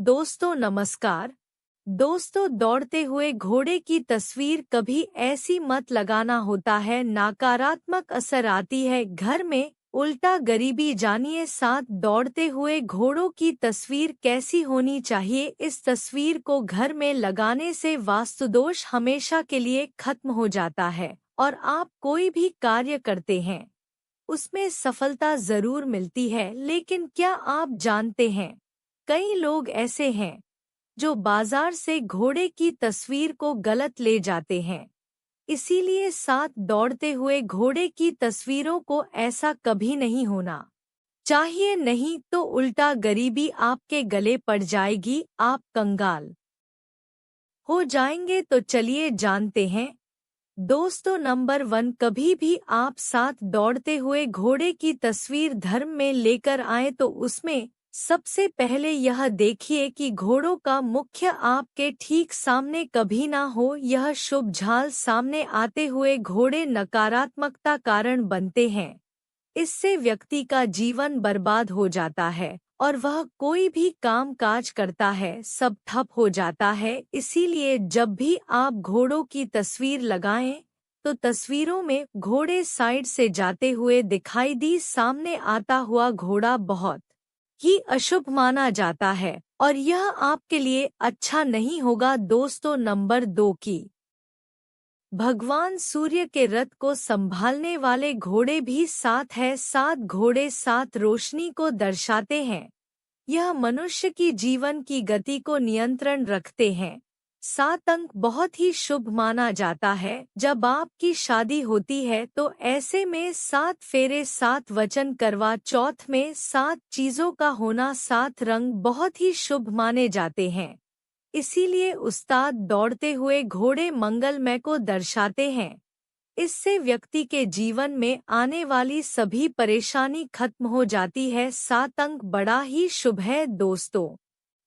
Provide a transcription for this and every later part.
दोस्तों नमस्कार। दोस्तों, दौड़ते हुए घोड़े की तस्वीर कभी ऐसी मत लगाना, होता है नकारात्मक असर आती है घर में, उल्टा गरीबी। जानिए 7 दौड़ते हुए घोड़ों की तस्वीर कैसी होनी चाहिए। इस तस्वीर को घर में लगाने से वास्तुदोष हमेशा के लिए खत्म हो जाता है और आप कोई भी कार्य करते हैं उसमें सफलता जरूर मिलती है। लेकिन क्या आप जानते हैं, कई लोग ऐसे हैं जो बाजार से घोड़े की तस्वीर को गलत ले जाते हैं। इसीलिए 7 दौड़ते हुए घोड़े की तस्वीरों को ऐसा कभी नहीं होना चाहिए, नहीं तो उल्टा गरीबी आपके गले पड़ जाएगी, आप कंगाल हो जाएंगे। तो चलिए जानते हैं। दोस्तों, नंबर 1, कभी भी आप 7 दौड़ते हुए घोड़े की तस्वीर धर्म में लेकर आए तो उसमें सबसे पहले यह देखिए कि घोड़ों का मुख्य आपके ठीक सामने कभी ना हो। यह शुभ झाल सामने आते हुए घोड़े नकारात्मकता कारण बनते हैं। इससे व्यक्ति का जीवन बर्बाद हो जाता है और वह कोई भी काम काज करता है सब ठप हो जाता है। इसीलिए जब भी आप घोड़ों की तस्वीर लगाएं तो तस्वीरों में घोड़े साइड से जाते हुए दिखाई दी। सामने आता हुआ घोड़ा बहुत ही अशुभ माना जाता है और यह आपके लिए अच्छा नहीं होगा। दोस्तों, नंबर 2 की भगवान सूर्य के रथ को संभालने वाले घोड़े भी 7 है। 7 घोड़े 7 रोशनी को दर्शाते हैं। यह मनुष्य की जीवन की गति को नियंत्रण रखते हैं। 7 अंक बहुत ही शुभ माना जाता है। जब आपकी शादी होती है तो ऐसे में 7 फेरे, 7 वचन, करवा चौथ में 7 चीजों का होना, 7 रंग बहुत ही शुभ माने जाते हैं। इसीलिए उस्ताद दौड़ते हुए घोड़े मंगलमय को दर्शाते हैं। इससे व्यक्ति के जीवन में आने वाली सभी परेशानी खत्म हो जाती है। 7 अंक बड़ा ही शुभ है। दोस्तों,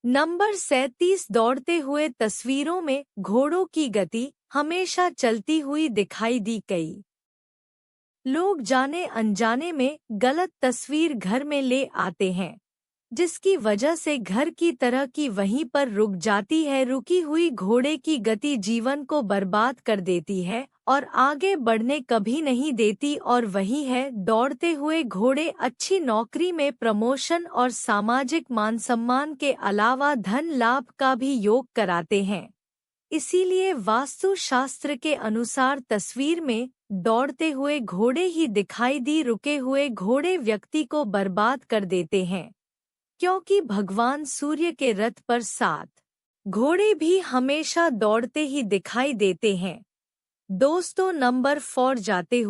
नंबर 37, दौड़ते हुए तस्वीरों में घोड़ों की गति हमेशा चलती हुई दिखाई दी। कई लोग जाने अनजाने में गलत तस्वीर घर में ले आते हैं, जिसकी वजह से घर की तरह की वहीं पर रुक जाती है। रुकी हुई घोड़े की गति जीवन को बर्बाद कर देती है और आगे बढ़ने कभी नहीं देती। और वही है, दौड़ते हुए घोड़े अच्छी नौकरी में प्रमोशन और सामाजिक मान सम्मान के अलावा धन लाभ का भी योग कराते हैं। इसीलिए वास्तु शास्त्र के अनुसार तस्वीर में दौड़ते हुए घोड़े ही दिखाई दी। रुके हुए घोड़े व्यक्ति को बर्बाद कर देते हैं, क्योंकि भगवान सूर्य के रथ पर 7 घोड़े भी हमेशा दौड़ते ही दिखाई देते हैं। दोस्तों, नंबर 4, जाते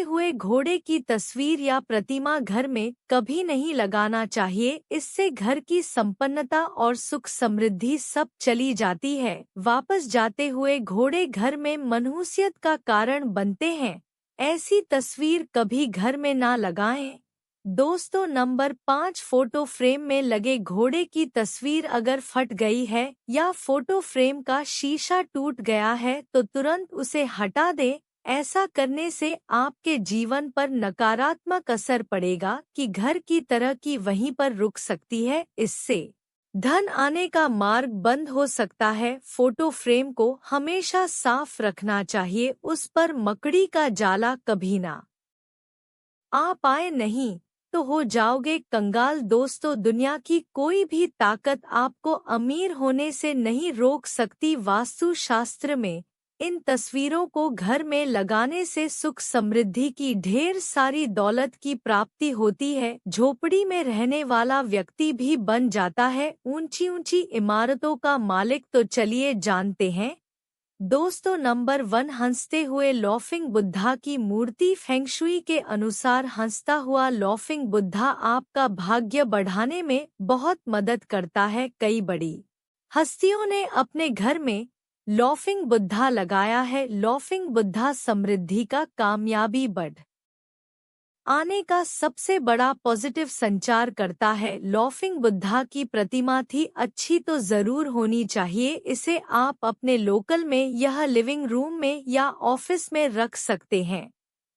हुए घोड़े की तस्वीर या प्रतिमा घर में कभी नहीं लगाना चाहिए। इससे घर की संपन्नता और सुख समृद्धि सब चली जाती है। वापस जाते हुए घोड़े घर में मनहूसियत का कारण बनते हैं। ऐसी तस्वीर कभी घर में ना लगाएं। दोस्तों, नंबर 5, फोटो फ्रेम में लगे घोड़े की तस्वीर अगर फट गई है या फोटो फ्रेम का शीशा टूट गया है तो तुरंत उसे हटा दें। ऐसा करने से आपके जीवन पर नकारात्मक असर पड़ेगा कि घर की तरह की वहीं पर रुक सकती है। इससे धन आने का मार्ग बंद हो सकता है। फोटो फ्रेम को हमेशा साफ रखना चाहिए, उस पर मकड़ी का जाला कभी ना आ पाए, नहीं तो हो जाओगे कंगाल। दोस्तों, दुनिया की कोई भी ताकत आपको अमीर होने से नहीं रोक सकती। वास्तु शास्त्र में इन तस्वीरों को घर में लगाने से सुख समृद्धि की ढेर सारी दौलत की प्राप्ति होती है। झोपड़ी में रहने वाला व्यक्ति भी बन जाता है ऊंची ऊंची इमारतों का मालिक। तो चलिए जानते हैं। दोस्तों, नंबर 1, हंसते हुए लॉफिंग बुद्धा की मूर्ति। फेंगशुई के अनुसार हंसता हुआ लॉफिंग बुद्धा आपका भाग्य बढ़ाने में बहुत मदद करता है। कई बड़ी हस्तियों ने अपने घर में लॉफिंग बुद्धा लगाया है। लॉफिंग बुद्धा समृद्धि का, कामयाबी बढ़ आने का सबसे बड़ा पॉजिटिव संचार करता है। लॉफिंग बुद्धा की प्रतिमा थी अच्छी तो जरूर होनी चाहिए। इसे आप अपने लोकल में या लिविंग रूम में या ऑफिस में रख सकते हैं।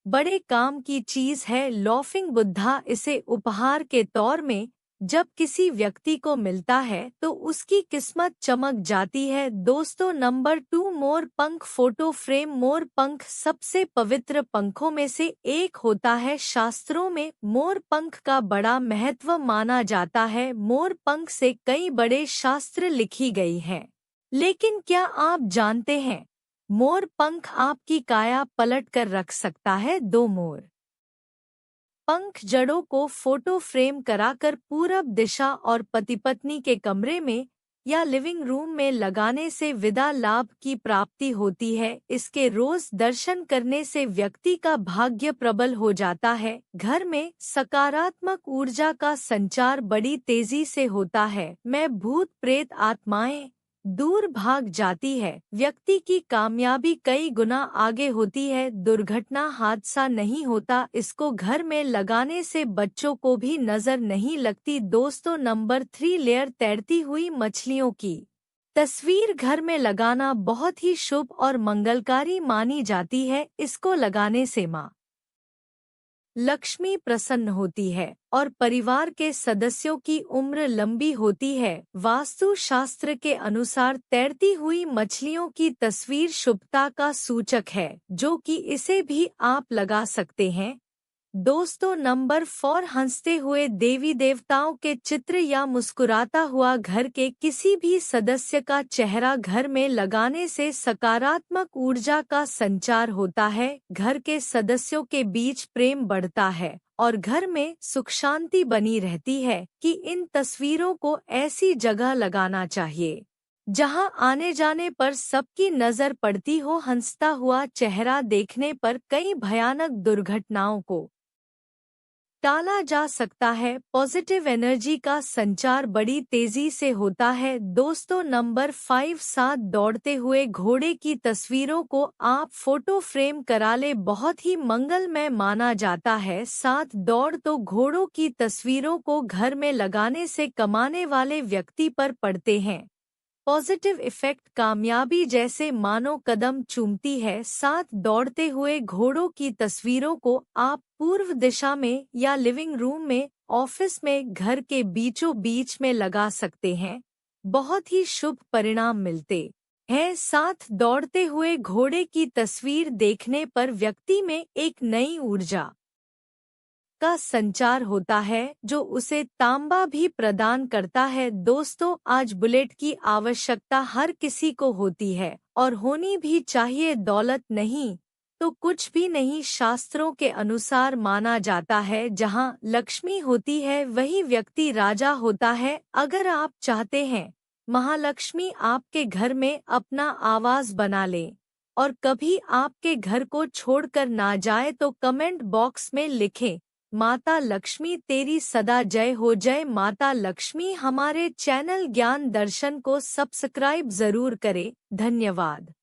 बड़े काम की चीज है लॉफिंग बुद्धा। इसे उपहार के तौर में जब किसी व्यक्ति को मिलता है तो उसकी किस्मत चमक जाती है। दोस्तों नंबर 2, मोर पंख फोटो फ्रेम। मोर पंख सबसे पवित्र पंखों में से एक होता है। शास्त्रों में मोर पंख का बड़ा महत्व माना जाता है। मोर पंख से कई बड़े शास्त्र लिखी गई हैं। लेकिन क्या आप जानते हैं, मोर पंख आपकी काया पलट कर रख सकता है। 2, मोर पंख जड़ों को फोटो फ्रेम कराकर पूरब दिशा और पति पत्नी के कमरे में या लिविंग रूम में लगाने से विदा लाभ की प्राप्ति होती है। इसके रोज दर्शन करने से व्यक्ति का भाग्य प्रबल हो जाता है। घर में सकारात्मक ऊर्जा का संचार बड़ी तेजी से होता है। मैं भूत प्रेत आत्माएं दूर भाग जाती है। व्यक्ति की कामयाबी कई गुना आगे होती है। दुर्घटना हादसा नहीं होता। इसको घर में लगाने से बच्चों को भी नजर नहीं लगती। दोस्तों नंबर 3, लेयर तैरती हुई मछलियों की तस्वीर घर में लगाना बहुत ही शुभ और मंगलकारी मानी जाती है। इसको लगाने से माँ लक्ष्मी प्रसन्न होती है और परिवार के सदस्यों की उम्र लंबी होती है। वास्तु शास्त्र के अनुसार तैरती हुई मछलियों की तस्वीर शुभता का सूचक है, जो कि इसे भी आप लगा सकते हैं। दोस्तों नंबर 4, हंसते हुए देवी देवताओं के चित्र या मुस्कुराता हुआ घर के किसी भी सदस्य का चेहरा घर में लगाने से सकारात्मक ऊर्जा का संचार होता है। घर के सदस्यों के बीच प्रेम बढ़ता है और घर में सुख शांति बनी रहती है। कि इन तस्वीरों को ऐसी जगह लगाना चाहिए जहां आने जाने पर सबकी नजर पड़ती हो। हंसता हुआ चेहरा देखने पर कई भयानक दुर्घटनाओं को टाला जा सकता है। पॉजिटिव एनर्जी का संचार बड़ी तेजी से होता है। दोस्तों नंबर 5, साथ दौड़ते हुए घोड़े की तस्वीरों को आप फोटो फ्रेम करा ले, बहुत ही मंगलमय माना जाता है। साथ दौड़ तो घोड़ों की तस्वीरों को घर में लगाने से कमाने वाले व्यक्ति पर पड़ते हैं पॉजिटिव इफेक्ट। कामयाबी जैसे मानो कदम चूमती है। साथ दौड़ते हुए घोड़ों की तस्वीरों को आप पूर्व दिशा में या लिविंग रूम में, ऑफिस में, घर के बीचों बीच में लगा सकते हैं। बहुत ही शुभ परिणाम मिलते हैं। साथ दौड़ते हुए घोड़े की तस्वीर देखने पर व्यक्ति में एक नई ऊर्जा का संचार होता है, जो उसे तांबा भी प्रदान करता है। दोस्तों आज बुलेट की आवश्यकता हर किसी को होती है और होनी भी चाहिए। दौलत नहीं तो कुछ भी नहीं शास्त्रों के अनुसार माना जाता है। जहां लक्ष्मी होती है वही व्यक्ति राजा होता है। अगर आप चाहते हैं महालक्ष्मी आपके घर में अपना आवास बना ले और कभी आपके घर को छोड़कर ना जाए तो कमेंट बॉक्स में लिखें, माता लक्ष्मी तेरी सदा जय हो। जय माता लक्ष्मी। हमारे चैनल ज्ञान दर्शन को सब्सक्राइब जरूर करें। धन्यवाद।